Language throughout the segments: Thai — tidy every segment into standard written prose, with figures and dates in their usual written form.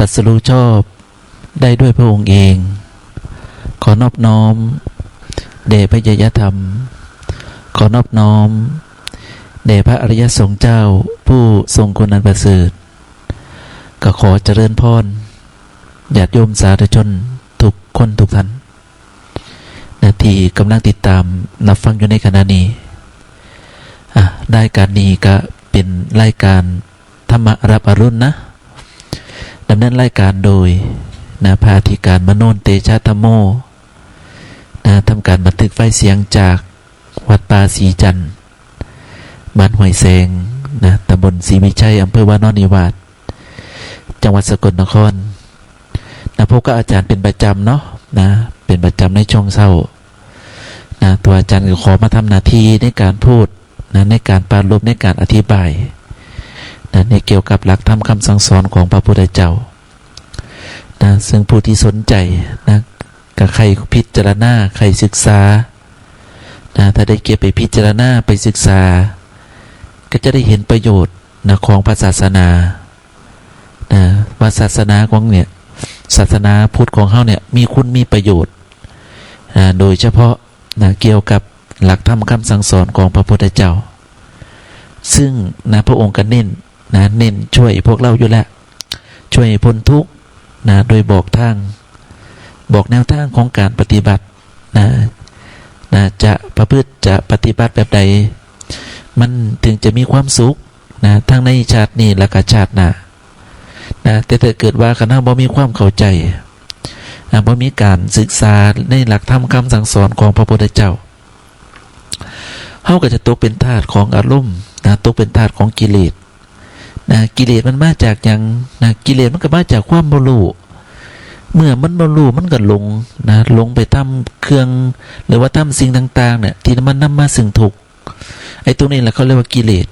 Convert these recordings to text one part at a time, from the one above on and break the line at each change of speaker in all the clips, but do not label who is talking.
ตรัสรู้ชอบได้ด้วยพระองค์เองขอนอบน้อมแด่พระยยธรรมขอนอบน้อมแด่พระอริยสงฆ์เจ้าผู้ทรงคุณอันประเสริฐก็ขอเจริญพรญาติโยมสาธุชนทุกคนทุกท่านที่กำลังติดตามรับฟังอยู่ในขณะนี้รายการนี้ก็เป็นรายการธรรมรับอรุณนะดำเนินรายการโดยภาธิการมโนนเตชะธรรมโมทำการบันทึกไฟเสียงจากวัดป่าศรีจันทร์บ้านห้วยแสงตำบลศรีวิชัยอำเภอวานอนนิวาสจังหวัดสกลนครพบกับอาจารย์เป็นประจำเนาะเป็นประจำในช่วงเช้าตัวอาจารย์ก็ขอมาทำหน้าที่ในการพูดในการปรารภในการอธิบายในเกี่ยวกับหลักธรรมคำสั่งสอนของพระพุทธเจ้าซึ่งผู้ที่สนใจกับใครพิจารณาใครศึกษาถ้าได้เก็บไปพิจารณาไปศึกษาก็จะได้เห็นประโยชน์ของพระศาสนาว่าศาสนาของเนี่ยศาสนาพุทธของเขาเนี่ยมีคุณมีประโยชน์โดยเฉพาะเกี่ยวกับหลักธรรมคำสั่งสอนของพระพุทธเจ้าซึ่งพระองค์ก็เน้นช่วยพวกเราอยู่แล้วช่วยพ้นทุกข์โดยบอกแนวทางของการปฏิบัติจะประพฤติจะปฏิบัติแบบใดมันถึงจะมีความสุขทั้งในชาตินี้และก็ชาติหน้าแต่ถ้าเกิดว่าคณะบ่มีความเข้าใจบ่มีการศึกษาในหลักธรรมคำสั่งสอนของพระพุทธเจ้าเฮาก็จะตกเป็นทาสของอารมณ์ตกเป็นทาสของกิเลสกิเลสมันมาจากอย่างกิเลสมันก็มาจากความบ่รู้เมื่อมันบ่รู้มันก็หลงไปทำเครื่องหรือว่าทำสิ่งต่างๆเนี่ยที่มันนำมาซึ่งทุกข์ไอ้ตรงนี้แหละเขาเรียกว่ากิเลส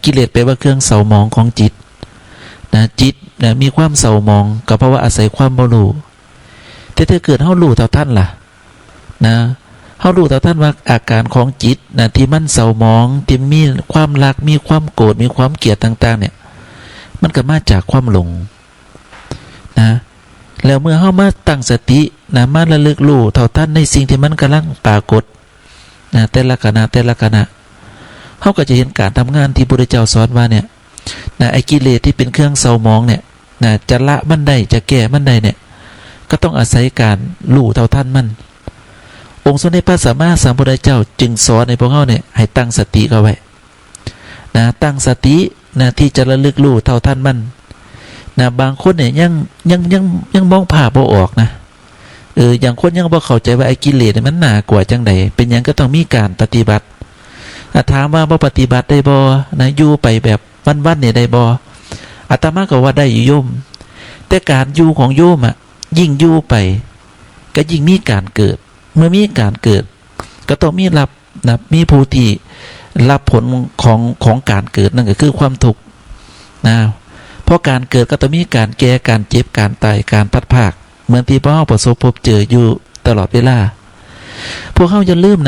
กิเลสแปลว่าเครื่องเศร้าหมองของจิตจิตมีความเศร้าหมองก็เพราะว่าอาศัยความบ่รู้แต่ถ้าเกิดเฮารู้เท่าท่านล่ะเฮารู้เท่าท่านว่าอาการของจิตที่มันเศร้าหมองที่มีความรักมีความโกรธมีความเกลียดต่างๆเนี่ยมันก็มาจากความหลงแล้วเมื่อเฮามาตั้งสติมาระลึกรู้เท่าท่านในสิ่งที่มันกำลังปรากฏแต่ละขณะเฮาก็จะเห็นการทำงานที่พระพุทธเจ้าสอนว่าเนี่ยไอ้กิเลสที่เป็นเครื่องเศร้าหมองเนี่ยจะละมันได้จะแก้มันได้เนี่ยก็ต้องอาศัยการรู้เท่าท่านมันองค์สมเด็จพระสัมมาสัมพุทธเจ้าจึงสอนในพวกเราเนี่ยให้ตั้งสติเอาไว้ตั้งสติที่จะระลึกรู้เท่าท่านมันบางคนเนี่ยยังมองภาพบ่ออกอย่างคนยังบ่เข้าใจว่าไอ้กิเลสมันหนากว่าจังใดเป็นหยังก็ต้องมีการปฏิบัติถามว่าบ่ปฏิบัติได้บ่อยู่ไปแบบวันๆเนี่ยได้บ่อาตมาก็ว่าได้อยู่โยมแต่การอยู่ของโยมยิ่งอยู่ไปก็ยิ่งมีการเกิดเมื่อมีการเกิดก็ต้องมีรับมีผู้ที่รับผลของการเกิดนั่นก็คือความทุกข์เพราะการเกิดก็ต้องมีการแก่การเจ็บการตายการพัดภาคเหมือนที่พวกเราประสบพบเจออยู่ตลอดเวลาพวกเขาอย่าลืม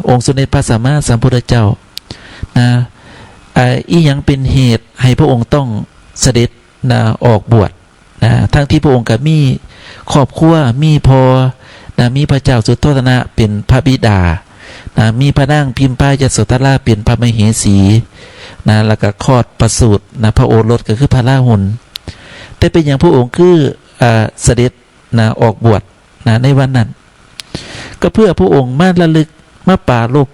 องค์สมเด็จพระสัมมาสัมพุทธเจ้าอีหยังเป็นเหตุให้พระองค์ต้องเสด็จออกบวชทั้งที่พระองค์ก็มีครอบครัวมีพ่อมีพระเจ้าสุโธทนะเป็นพระบิดามีพระนางพิมพายโสธราเป็นพระมเหสีแล้วก็คลอดประสูติพระโอรสก็คือพระราหุลแต่เป็นอย่างพระองค์คือเสด็จออกบวชในวันนั้นก็เพื่อพระองค์มาระลึกมาปรารภ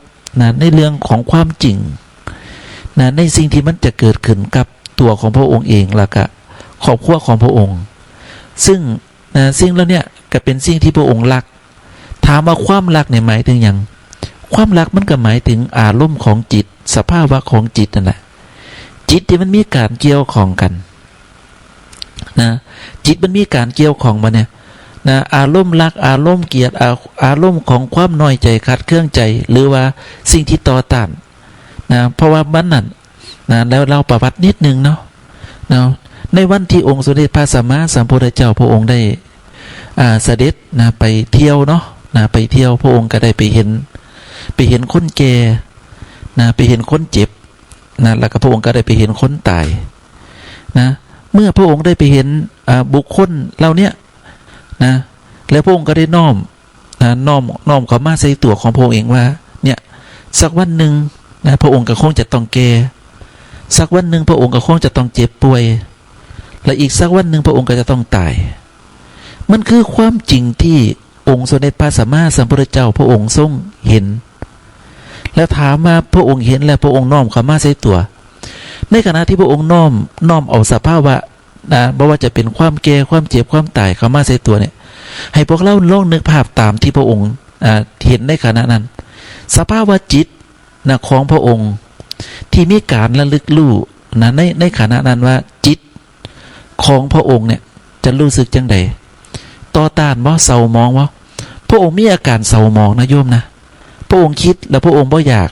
ในเรื่องของความจริงในสิ่งที่มันจะเกิดขึ้นกับตัวของพระองค์เองแล้วก็ครอบครัวของพระองค์ซึ่งสิ่งแล้วเนี่ยก็เป็นสิ่งที่พระองค์รักถามว่าความรักเนี่ยหมายถึงอย่างความรักมันก็หมายถึงอารมณ์ของจิตสภาวะของจิตนั่นแหละจิตที่มันมีการเกี่ยวข้องกันจิตมันมีการเกี่ยวข้องมาเนี่ยอารมณ์รักอารมณ์เกลียดอารมณ์ของความน้อยใจขัดเคืองใจหรือว่าสิ่งที่ต่อต้านเพราะว่ามันนั่นแล้วเราประวัตินิดนึงเนาะในวันที่องค์สมเด็จพระสัมมาสัมพุทธเจ้าพระองค์ได้เสด็จไปเที่ยวเนาะไปเที่ยวพระองค์ก็ได้ไปเห็นคนแก่ไปเห็นคนเจ็บแล้วก็พระองค์ก็ได้ไปเห็นคนตาย เมื่อพระองค์ได้ไปเห็นบุคคลเหล่านี้นะแล้วพระองค์ก็ได้น้อมเขามาใส่ตัวของพระองค์เองว่าเนี่ยสักวันหนึ่งนะพระองค์ก็คงจะต้องแก่สักวันหนึ่งพระองค์ก็คงจะต้องเจ็บป่วยและอีกสักวันหนึ่งพระองค์ก็จะต้องตายมันคือความจริงที่องค์สมเด็จพระสัมมาสัมพุทธเจ้าพระองค์ทรงเห็นแล้วถามมาพระองค์เห็นแล้วพระองค์น้อมเข้ามาใส่ตัวในขณะที่พระองค์น้อมเอาสภาวะนะไม่ว่าจะเป็นความแก่ความเจ็บความตายเข้ามาใส่ตัวเนี่ยให้พวกเราลองนึกภาพตามที่พระองค์เห็นในขณะนั้นสภาวะจิตนะของพระองค์ที่มีการระลึกรู้นะในขณะนั้นว่าจิตของพระองค์เนี่ยจะรู้สึกจังใดต่อต้านว่าเศร้ามองว่าพระองค์มีอาการเศร้ามองนะโยมนะพระองค์คิดแล้วพระองค์บ่อยา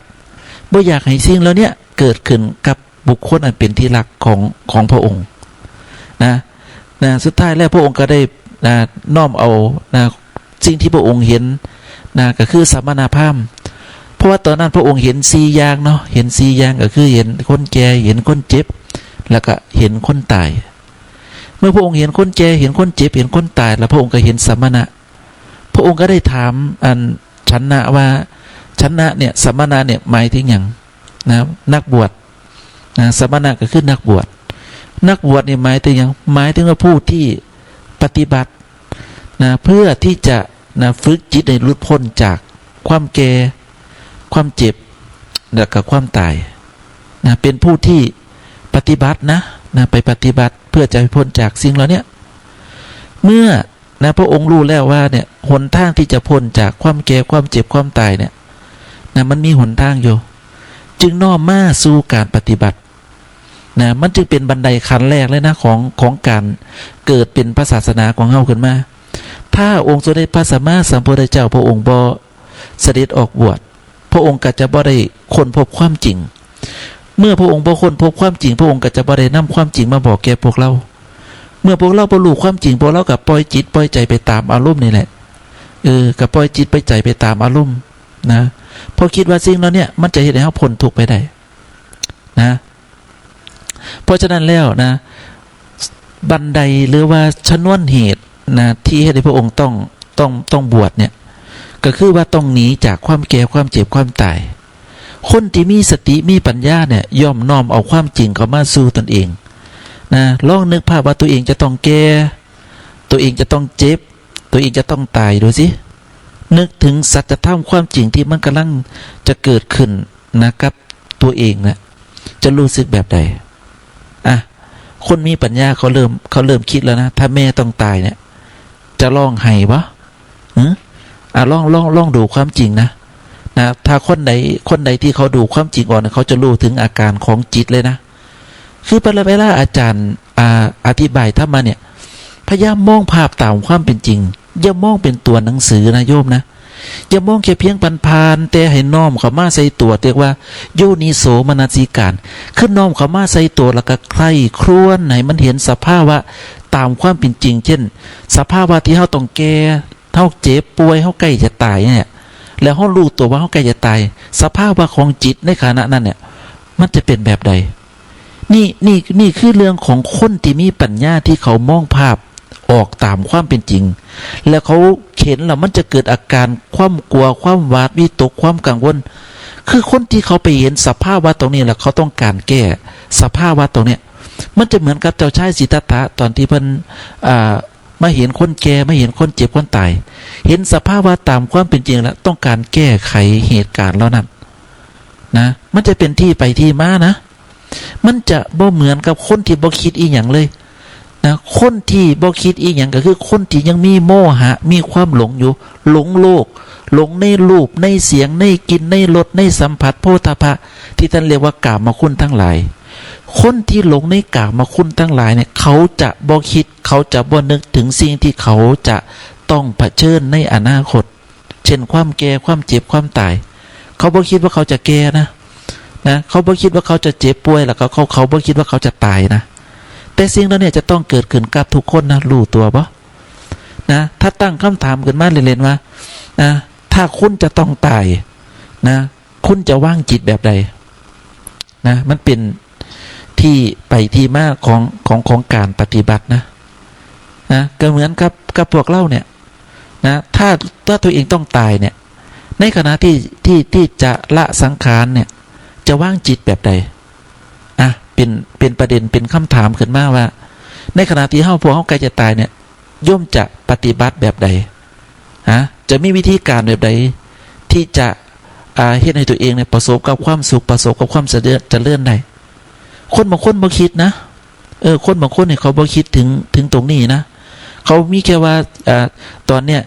กให้สิ่งแล้วเนี่ยเกิดขึ้นกับบุคคลอันเป็นที่รักของพระองค์นะสุดท้ายแล้วพระองค์ก็ได้น้อมเอาสิ่งที่พระองค์เห็นก็คือสัมมานาภาพเพราะว่าตอนนั้นพระองค์เห็น4อย่างเนาะเห็น4อย่างก็คือเห็นคนแก่เห็นคนเจ็บแล้วก็เห็นคนตายเมื่อพระองค์เห็นคนแก่เห็นคนเจ็บเห็นคนตายแล้วพระองค์ก็เห็นสัมมานะพระองค์ก็ได้ถามชันนะว่าชันนะเนี่ยสัมมานะเนี่ยหมายถึงอย่างนะนักบวชสัมมานะก็คือนักบวชเนี่ยหมายถึงอย่างหมายถึงว่าผู้ที่ปฏิบัติเพื่อที่จะฝึกจิตให้หลุดพ้นจากความแก่ความเจ็บและกับความตายเป็นผู้ที่ปฏิบัติไปปฏิบัติเพื่อจะพ้นจากสิ่งเหล่านี้เมื่อพระองค์รู้แล้วว่าเนี่ยหนทางที่จะพ้นจากความแก่ความเจ็บความตายเนี่ยมันมีหนทางอยู่จึงน้อมมาสู่การปฏิบัติมันจึงเป็นบันไดขั้นแรกเลยนะของการเกิดเป็นพระศาสนาของเฮาขึ้นมาถ้าองค์สมเด็จพระสัมมาสัมพุทธเจ้าพระองค์บ่เสด็จออกบวชพระองค์ก็จะบ่ได้ค้นพบความจริงเมื่อพระองค์บ่ค้นพบความจริงพระองค์ก็จะบ่ได้นำความจริงมาบอกแก่พวกเราเมื่อพวกเราบ่รู้ความจริงพวกเราก็ปล่อยจิตปล่อยใจไปตามอารมณ์นี่แหละก็ปล่อยจิตไปใจไปตามอารมณ์พอคิดว่าสิ่งนั้นเนี่ยมันจะเฮ็ดให้เฮาพ้นทุกข์ไปได้เพราะฉะนั้นแล้วบันไดหรือว่าชนวนเหตุที่ให้พระองค์ต้องบวชเนี่ยก็คือว่าต้องหนีจากความแก่ความเจ็บความตายคนที่มีสติมีปัญญาเนี่ยย่อมน้อมเอาความจริงเข้ามาสู่ตนเองลองนึกภาพว่าตัวเองจะต้องแก่ตัวเองจะต้องเจ็บตัวเองจะต้องตายดูสินึกถึงสัจธรรมความจริงที่มันกำลังจะเกิดขึ้นกับตัวเองจะรู้สึกแบบใดคนมีปัญญาเขาเริ่มคิดแล้วนะถ้าแม่ต้องตายเนี่ยจะร้องไห้ปะลองดูความจริงนะถ้าคนใดที่เขาดูความจริงก่อนเขาจะรู้ถึงอาการของจิตเลยนะคือเวลาอาจารย์อธิบายธรรมะเนี่ยพยายามมองภาพตามความเป็นจริงอย่ามองเป็นตัวหนังสือนะโยมนะอย่ามองแค่เพียงผ่านๆแต่ให้น้อมเข้ามาใส่ตัวเรียกว่าโยนิโสมนสิการขึ้นน้อมเข้ามาใส่ตัวแล้วก็ใคร่ครวญให้มันเห็นสภาวะตามความเป็นจริงเช่นสภาวะที่เฮาต้องแก่เฮาเจ็บป่วยเฮาใกล้จะตายเนี่ยแล้วเฮารู้ตัวว่าเฮาใกล้จะตายสภาวะของจิตในขณะนั้นเนี่ยมันจะเป็นแบบใดนี่คือเรื่องของคนที่มีปัญญาที่เขามองภาพออกตามความเป็นจริงแล้วเขาเห็นแล้วมันจะเกิดอาการความกลัวความหวาดวิตกความกังวลคือคนที่เขาไปเห็นสภาวะตรงนี้แหละเขาต้องการแก้สภาวะตรงเนี้ยมันจะเหมือนกับเจ้าชายสิทธัตถะตอนที่เพิ่นมาเห็นคนแก่มาเห็นคนเจ็บคนตายเห็นสภาวะตามความเป็นจริงแล้วต้องการแก้ไขเหตุการณ์แล้วนั้นมันจะเป็นที่ไปที่มานะมันจะบ่เหมือนกับคนที่บ่คิดอีหยังเลยคนที่บ่คิดอีกอย่างก็คือคนที่ยังมีโมหะมีความหลงอยู่หลงโลกหลงในรูปในเสียงในกลิ่นในรสในสัมผัสโผฏฐัพพะที่ท่านเรียกว่ากามคุณทั้งหลายคนที่หลงในกามคุณทั้งหลายเนี่ยเขาจะบ่คิดเขาจะบ่นึกถึงสิ่งที่เขาจะต้องเผชิญในอนาคตเช่นความแก่ความเจ็บความตายเขาบ่คิดว่าเขาจะแก่นะเขาบ่คิดว่าเขาจะเจ็บป่วยแล้วเขาบ่คิดว่าเขาจะตายนะแต่สิ่งนั้นเนี่ยจะต้องเกิดขึ้นกับทุกคนนะรู้ตัวปะถ้าตั้งคำถามขึ้นมาเล่นๆว่าถ้าคุณจะต้องตายคุณจะว่างจิตแบบใดมันเป็นท ที่ไปที่มาของการปฏิบัตินะก็เหมือนกับพวกเล่าเนี่ยนะถ้าตัวเองต้องตายเนี่ยในขณะที่จะละสังขารเนี่ยจะว่างจิตแบบใดเป็นประเด็นเป็นคำถามขึ้นมาว่าในขณะที่พวกเขาใกล้จะตายเนี่ยย่อมจะปฏิบัติแบบใดจะมีวิธีการแบบใดที่จะเฮ็ดให้ตัวเองเนี่ยประสบกับความสุขประสบกับความเจริญได้คนบางคนบ่คิดนะคนบางคนเนี่ยเขาบ่คิดถึงตรงนี้นะเขามีแค่ว่าตอนเนี้ย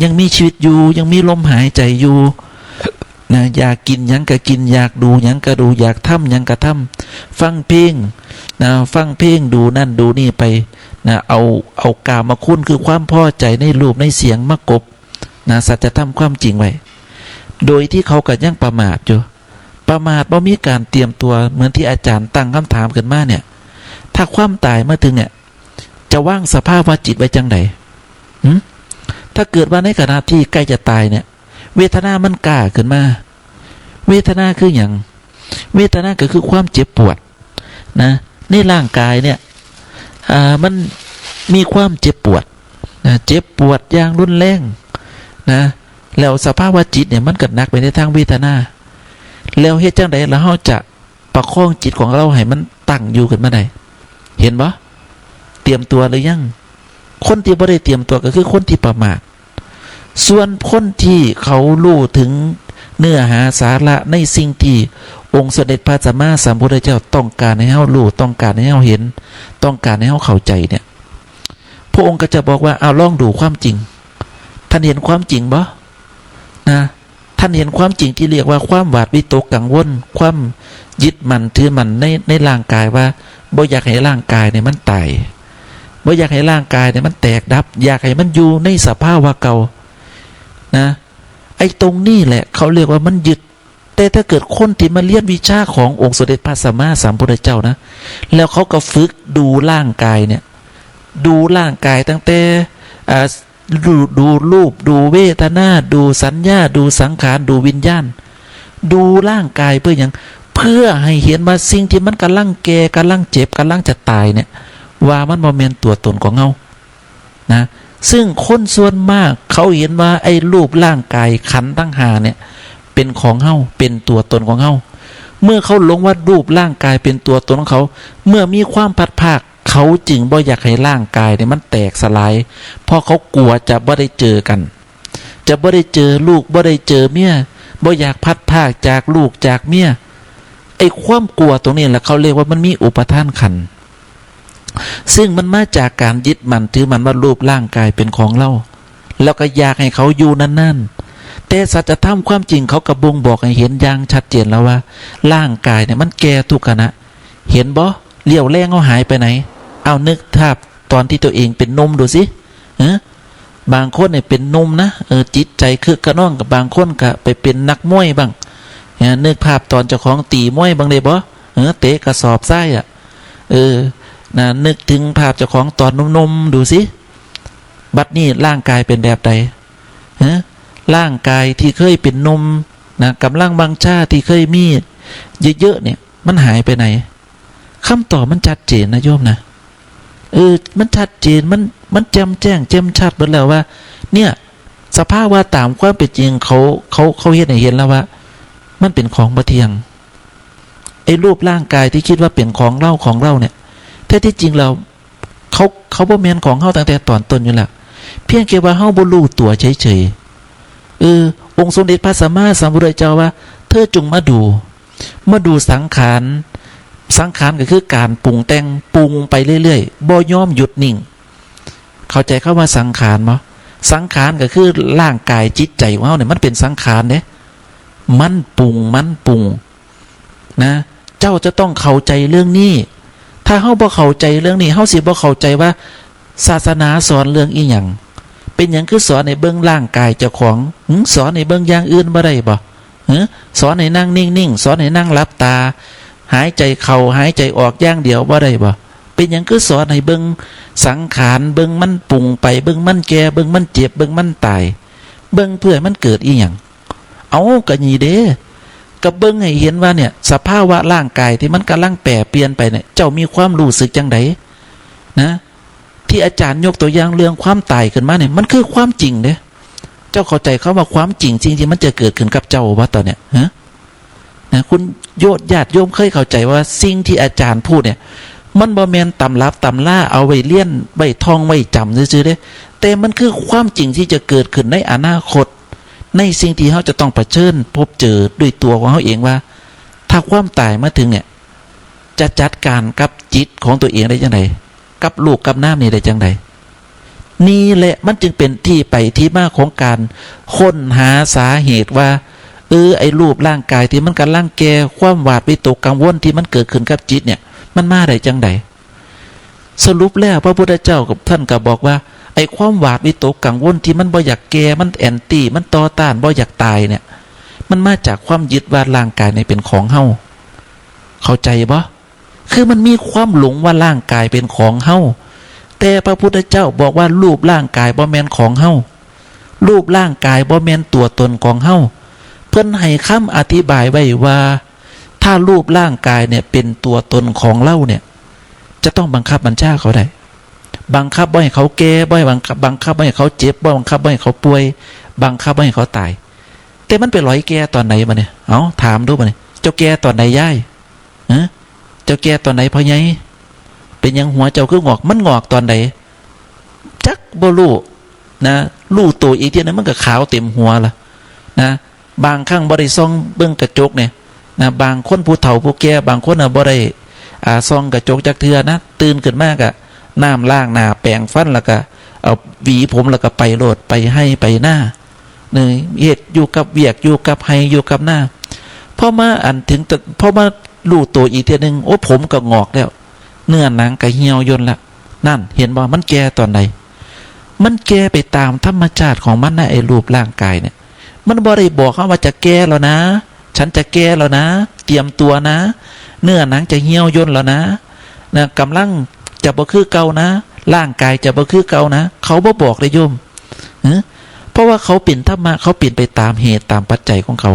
ยังมีชีวิตอยู่ยังมีลมหายใจอยู่นะอยากกินหยังก็กินอยากดูหยังก็ดูอยากทำหยังก็ทำฟังเพลงนะฟังเพลงดูนั่นดูนี่ไปนะเอากามาคุณคือความพอใจในรูปในเสียงมากบนะสัจธรรมความจริงไว้โดยที่เขาก็ยังประมาทอยู่ประมาทบ่มีการเตรียมตัวเหมือนที่อาจารย์ตั้งคำถามขึ้นมาเนี่ยถ้าความตายมาถึงเนี่ยจะว่างสภาพว่าจิตไว้จังไดถ้าเกิดว่าในขณะที่ใกล้จะตายเนี่ยเวทนามันกล้าขึ้นมาเวทนาคืออย่างเวทนาก็คือความเจ็บปวดนะในร่างกายเนี่ยมันมีความเจ็บปวดนะเจ็บปวดอย่างรุนแรงนะแล้วสภาพว่าจิตเนี่ยมันก็หนักไปในทางเวทนาแล้วเฮ็ดจังได๋แล้วเฮาจะประคองจิตของเราให้มันตั้งอยู่ขึ้นมาได้เห็นบ่เตรียมตัวหรือยังคนที่บ่ได้เตรียมตัวก็คือคนที่ประมาทส่วนคนที่เขารู้ถึงเนื้อหาสาระในสิ่งที่องค์สมเด็จพระสัมมาสัมพุทธเจ้าต้องการให้เฮารู้ต้องการให้เฮาเห็นต้องการให้เฮาเข้าใจเนี่ยพระองค์ก็จะบอกว่าเอาลองดูความจริงท่านเห็นความจริงบ่นะท่านเห็นความจริงที่เรียกว่าความหวาดวิตกกังวลความยึดมั่นถือมั่นในร่างกายว่าบ่อยากให้ร่างกายเนี่ยมันตายบ่อยากให้ร่างกายเนี่ยมันแตกดับอยากให้มันอยู่ในสภาวะเก่านะไอ้ตรงนี้แหละเขาเรียกว่ามันยึดแต่ถ้าเกิดคนที่มาเรียนวิชาขององค์สมเด็จพระสัมมาสัมพุทธเจ้านะแล้วเขาก็ฝึกดูร่างกายเนี่ยดูร่างกายตั้งแต่ดูรูปดูเวทนาดูสัญญาดูสังขารดูวิญญาณดูร่างกายเพื่ออย่างเพื่อให้เห็นว่าสิ่งที่มันกำลังแก่กำลังเจ็บกำลังจะตายเนี่ยว่ามันบ่แม่นตัวตนของเฮานะซึ่งคนส่วนมากเขาเห็นว่าไอ้รูปร่างกายขันธ์ทั้งห้าเนี่ยเป็นของเฮาเป็นตัวตนของเฮาเมื่อเขาหลงว่ารูปร่างกายเป็นตัวตนของเขาเมื่อมีความพัดภาคเขาจึงบ่อยากให้ร่างกายเนี่ยมันแตกสลายเพราะเขากลัวจะบ่ได้เจอกันจะบ่ได้เจอลูกบ่ได้เจอเมียบ่อยากพัดภาคจากลูกจากเมียไอ้ความกลัวตรงนี้แหละเขาเรียกว่ามันมีอุปทานขันธ์ซึ่งมันมาจากการยึดมั่นถือมันว่ารูปร่างกายเป็นของเราแล้วก็อยากให้เขาอยู่นั่นๆแต่สัจธรรมความจริงเขากระบ่งบอกให้เห็นอย่างชัดเจนแล้วว่าร่างกายเนี่ยมันแก่ทุกขณะเห็นบ่เลี้ยวแรงเขาหายไปไหนเอานึกภาพตอนที่ตัวเองเป็นนมดูสิบางคนเนี่ยเป็นนมนะจิตใจคือกระน้องกับบางคนก็ไปเป็นนักมวยบ้างนึกภาพตอนเจ้าของตีมวยบ้างเลยบ่เตะกระสอบทรายนะนึกถึงภาพเจ้าของตอนนมๆดูสิบัดนี้ร่างกายเป็นแบบใดร่างกายที่เคยเป็นนมนะกำลังบังชาที่เคยมีเยอะๆเนี่ยมันหายไปไหนคำตอบมันชัดเจนนะโยมนะมันชัดเจนมันแจ่มแจ้งแจ่มชัดหมดแล้วว่าเนี่ยสภาพว่าตามความเป็นจริงเขาเห็นให้เห็นแล้วว่ามันเป็นของบ่เที่ยงไอ้รูปร่างกายที่คิดว่าเป็นของเราเนี่ยแท้ที่จริงเราเขาบ่แม่นของเฮาตั้งแต่ตอนต้นอยู่แล้วเพียงแค่ว่าเฮาบ่รู้ตัวเฉยๆองค์สมเด็จพระสัมมาสัมพุทธเจ้าว่าเธอจงมาดูสังขารก็คือการปรุงแต่งปรุงไปเรื่อยๆบ่ยอมหยุดนิ่งเข้าใจคำว่าสังขารมั้ยสังขารก็คือร่างกายจิตใจของเฮาเนี่ยมันเป็นสังขารเด้มันปรุงนะเจ้าจะต้องเข้าใจเรื่องนี้ถ้าเฮาบ่เข้าใจเรื่องนี้เฮาสิบ่เข้าใจว่าศาสนาสอนเรื่องอีหยังเป็นหยังคือสอนในเบิ่งร่างกายเจ้าของสอนในเบิ่งอย่างอื่นบ่ได้บ่สอนให้นั่งนิ่งๆสอนให้นั่งหลับตาหายใจเข้าหายใจออกอย่างเดียวบ่ได้บ่เป็นหยังคือสอนให้เบิ่งสังขารเบิ่งมันปรุงไปเบิ่งมันแก่เบิ่งมันเจ็บเบิ่งมันตายเบิ่งเพื่อมันเกิดอีหยังเอาก็นี่เด้ กระเบิ้งให้เห็นว่าเนี่ยสภาวะร่างกายที่มันกำลังแปรเปลี่ยนไปเนี่ยเจ้ามีความรู้สึกจังไดนะที่อาจารย์ยกตัวอย่างเรื่องความตายขึ้นมาเนี่ยมันคือความจริงเด้เจ้าเข้าใจเขาว่าความจริงจริงๆมันจะเกิดขึ้นกับเจ้าว่าตอนเนี้ยนะคุณญาติโยมเคยเข้าใจว่าสิ่งที่อาจารย์พูดเนี่ยมันบ่แม่นตำรับตำล่าเอาไว้เลี้ยนไว้ท่องไว้จำซื่อๆเด้แต่มันคือความจริงที่จะเกิดขึ้นในอนาคตในสิ่งที่เขาจะต้องเผชิญพบเจอด้วยตัวของเขาเองว่าถ้าความตายมาถึงเนี่ยจะจัดการกับจิตของตัวเองได้จังไดกับลูกกับน้ำนี่ได้จังไดนี่แหละมันจึงเป็นที่ไปที่มาของการค้นหาสาเหตุว่าไอ้รูปร่างกายที่มันกำลังแก่ความหวาดวิตกกังวลที่มันเกิดขึ้นกับจิตเนี่ยมันมาได้จังไดสรุปแล้วพระพุทธเจ้ากับท่านก็บอกว่าไอ้ความหวาดวิตกกังวลที่มันบ่อยากแก่มันแอนตี้มันต่อต้านบ่อยากตายเนี่ยมันมาจากความยึดว่าร่างกายในเป็นของเฮาเข้าใจบ่คือมันมีความหลงว่าร่างกายเป็นของเฮาแต่พระพุทธเจ้าบอกว่ารูปร่างกายบ่แม่นของเฮารูปร่างกายบ่แม่นตัวตนของเฮาเพิ่นให้คำอธิบายไว้ว่าถ้ารูปร่างกายเนี่ยเป็นตัวตนของเราเนี่ยจะต้องบังคับบัญชาเขาได้บังคับบ่ให้เขาแก่บ่ให้บังคับบ่ให้เขาเจ็บบ่บังคับบ่ให้เขาป่วยบังคับบ่ให้เขาตายแต่มันไปร้อยแก่ตอนไหนมาเนี่ยเอาถามดูมาเนี่ยเจ้าแก่ตอนไหนย่ายเจ้าแก่ตอนไหนพ่อใหญ่เป็นยังหัวเจ้าคืองอกมันงอกตอนไหนจักบ่รู้นะรู้ตัวอีกทีนั้นมันก็ขาวเต็มหัวละนะบางครั้งบ่ได้ส่องเบิ่งกระจกเนี่ยนะบางคนผู้เฒ่าผู้แก่บางคนบ่ได้ส่องกระจกจักเทื่อนะตื่นขึ้นมากอะน้ำล้างหน้าแปรงฟันแล้วก็เอาหวีผมแล้วก็ไปโลดไปให้ไปหน้าเนี่ยเหตุอยู่กับเวียกอยู่กับให้อยู่กับหน้าพอมาถึงพอมารู้ตัวอีกทีนึงโอ้ผมก็งอกแล้วเนื้อหนังก็เหี่ยวย่นละนั่นเห็นบ่มันแก่ตอนไหนมันแก่ไปตามธรรมชาติของมันนะไอ้รูปร่างกายเนี่ยมันบ่ได้บอกเขาว่าจะแก่แล้วนะฉันจะแก่แล้วนะเตรียมตัวนะเนื้อหนังจะเหี่ยวย่นแล้วนะกำลังจะบ่คือเก่านะร่างกายจะบ่คือเก่านะเขาบ่บอกเลยโยมเพราะว่าเขาเป็นธรรมะเขาเปลี่ยนไปตามเหตุตามปัจจัยของเขา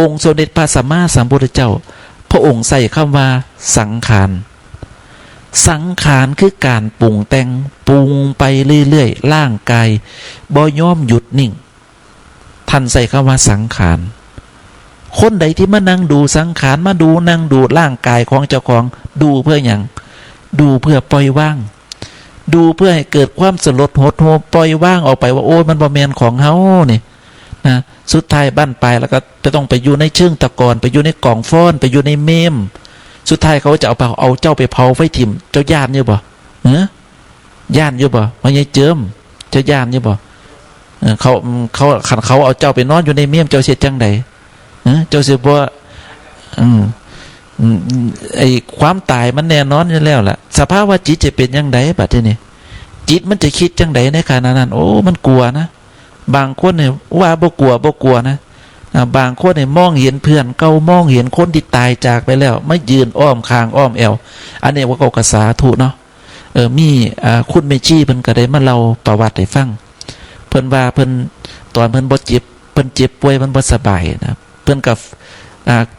องค์สมเด็จพระสัมมาสัมพุทธเจ้าพระองค์ใส่คำว่าสังขารสังขารคือการปรุงแต่งปรุงไปเรื่อยๆร่างกายบ่ยอมหยุดนิ่งท่านใส่คำว่าสังขารคนใดที่มานั่งดูสังขารมาดูนั่งดูร่างกายของเจ้าของดูเพื่ออย่างดูเพื่อปล่อยว่างดูเพื่อให้เกิดความสลดหดหู่ปล่อยว่างออกไปว่าโอ้ยมันบ่แม่นของเฮานี่นะสุดท้ายบั้นปลายแล้วก็จะต้องไปอยู่ในเชิงตะกอนไปอยู่ในกล่องฟ้อนไปอยู่ในเมมสุดท้ายเขาจะเอาเจ้าไปเผาไฟถิ่มเจ้าย่านอยู่บ่ย่านอยู่บ่ว่าไงเจิมเจ้าย่านอยู่บ่เขาเอาเจ้าไปนอนอยู่ในเมมเจ้าเสียจังใดเจ้าเสียบ่ไอ้ความตายมันแน่นอนอยู่แล้วล่ะสภาพว่าจิตจะเป็นยังไงบัดนี้จิตมันจะคิดจังไดในขณะนั้นโอ้มันกลัวนะบางคนเนี่ยว่าบ่กลัวนะบางคนเนี่ยมองเห็นเพื่อนเก่ามองเห็นคนที่ตายจากไปแล้วไม่ยืนอ้อมคางอ้อมแอวอันนี้ว่าก็กษาถูเนาะมีคุณเมจี้เพิ่นก็ได้มาเล่าประวัติให้ฟังเพิ่นว่าเพิ่นตอนเพิ่นบ่เจ็บเพิ่นเจ็บป่วยมันบ่สบายนะเพิ่นกับ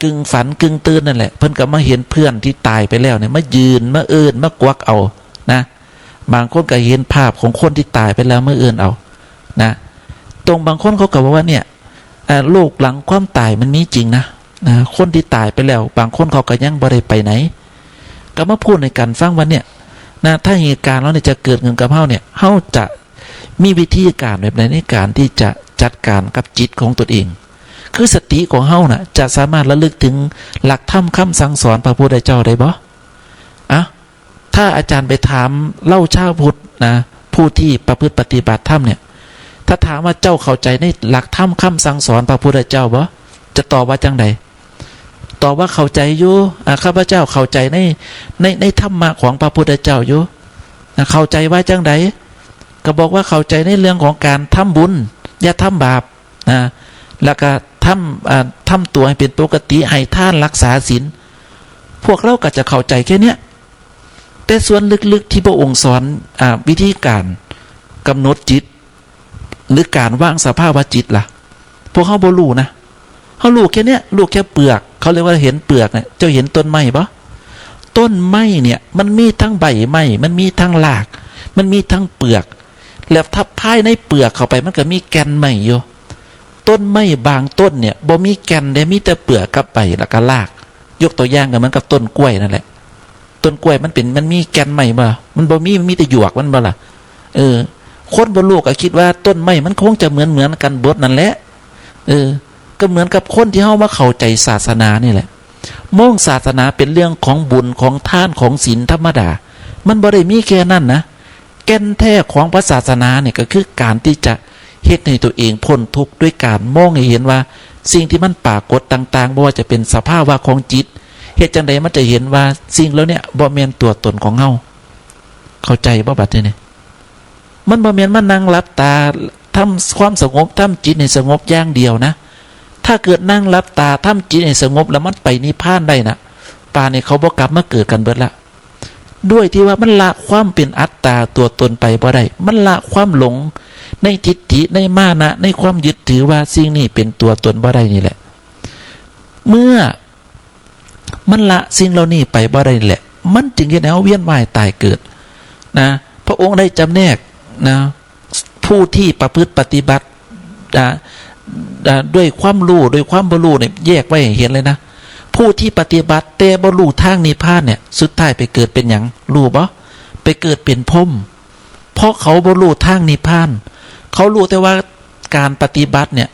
กึ่งฝันกึ่งตื่นนั่นแหละเพิ่นก็มาเห็นเพื่อนที่ตายไปแล้วเนี่ยมายืนมาเอิ้นมากวักเอานะบางคนก็เห็นภาพของคนที่ตายไปแล้วมาเอิ้นเอานะตรงบางคนเขาก็บอกว่าเนี่ยโลกหลังความตายมันมีจริงนะคนที่ตายไปแล้วบางคนเขาก็ยังบ่ได้ไปไหนก็มาพูดในการฟังว่าเนี่ยนะถ้าเหตุการณ์แล้วเนี่ยจะเกิดขึ้นกับเฮาเนี่ยเฮาจะมีวิธีการแบบไหนในการที่จะจัดการกับจิตของตัวเองคือสติของเฮาน่ะจะสามารถระลึกถึงหลักธรรมคำสั่งสอนพระพุทธเจ้าได้บ่ถ้าอาจารย์ไปถามเล่าชาวพุทธนะผู้ที่ประพฤติปฏิบัติธรรมเนี่ยถ้าถามว่าเจ้าเข้าใจในหลักธรรมคำสั่งสอนพระพุทธเจ้าบ่จะตอบว่าจังใดตอบว่าเข้าใจอยู่ข้าพเจ้าเข้าใจในธรรมะของพระพุทธเจ้าอยู่เข้าใจว่าจังใดก็บอกว่าเข้าใจในเรื่องของการทำบุญอย่าทำบาปแล้วก็ทำตัวให้เป็นปกติให้ทานรักษาศีลพวกเราก็จะเข้าใจแค่เนี้ยแต่ส่วนลึกๆที่พระองค์สอนวิธีการกำหนดจิตหรือการวางสภาวะจิตล่ะพวกเขาบ่รู้นะ เขาลูกแค่เนี้ยลูกแค่เปลือกเขาเรียกว่าเห็นเปลือกเนี่ยเจ้าเห็นต้นไม้ปะต้นไม้เนี่ยมันมีทั้งใบไม้มันมีทั้งรากมันมีทั้งเปลือกแล้วถ้าภายในเปลือกเข้าไปมันก็มีแกนไม้อยู่ต้นไม้บางต้นเนี่ยบ่มีแกนได้มีแต่เปลือกกับใบแล้วก็รากยกตัวอย่างกันมันกับต้นกล้วยนั่นแหละต้นกล้วยมันมีแกนไม้บ่มันบ่มีแต่หยวกมันบ่ล่ะคนบ่รู้ก็คิดว่าต้นไม้มันคงจะเหมือนกันเบิดนั่นแหละก็เหมือนกับคนที่เฮามาเข้าใจศาสนานี่แหละมองศาสนาเป็นเรื่องของบุญของทานของศีลธรรมดามันบ่ได้มีแค่นั้นนะแก่นแท้ของพระศาสนาเนี่ยก็คือการที่จะเฮ็ดให้ตัวเองพ้นทุกข์ด้วยการมองให้เห็นว่าสิ่งที่มันปรากฏต่างๆบ่ว่าจะเป็นสภาวะของจิตเฮ็ดจังไดมันจะเห็นว่าสิ่งแล้วเนี่ยบ่แม่นตัวตนของเฮาเข้าใจบ่บัดนี้มันบ่แม่นมานั่งหลับตาทำความสงบทำจิตให้สงบอย่างเดียวนะถ้าเกิดนั่งหลับตาทำจิตให้สงบแล้วมันไปนิพพานได้นะป่านี่เขาบ่กลับมาเกิดกันเบิดละด้วยที่ว่ามันละความเป็นอัตตาตัวตนไปบ่ได้มันละความหลงในทิฏฐิในมานะในความยึดถือว่าสิ่งนี้เป็นตัวตนบ่ได้นี่แหละเมื่อมันละสิ่งเหล่านี้ไปบ่ได้นี่แหละมันจึงจะแนวเวียนว่ายตายเกิดนะพระองค์ได้จำแนกนะผู้ที่ประพฤติปฏิบัติด้วยความรู้ด้วยความบรรลุเนี่ยแยกไว้เห็นเลยนะผู้ที่ปฏิบัติแต่บรรลุทางนิพพานเนี่ยสุดท้ายไปเกิดเป็นหยังรู้บ่ไปเกิดเป็นพรหมเพราะเขาบรรลุทางนิพพานเขารู้แต่ว่าการปฏิบัติเนี่ย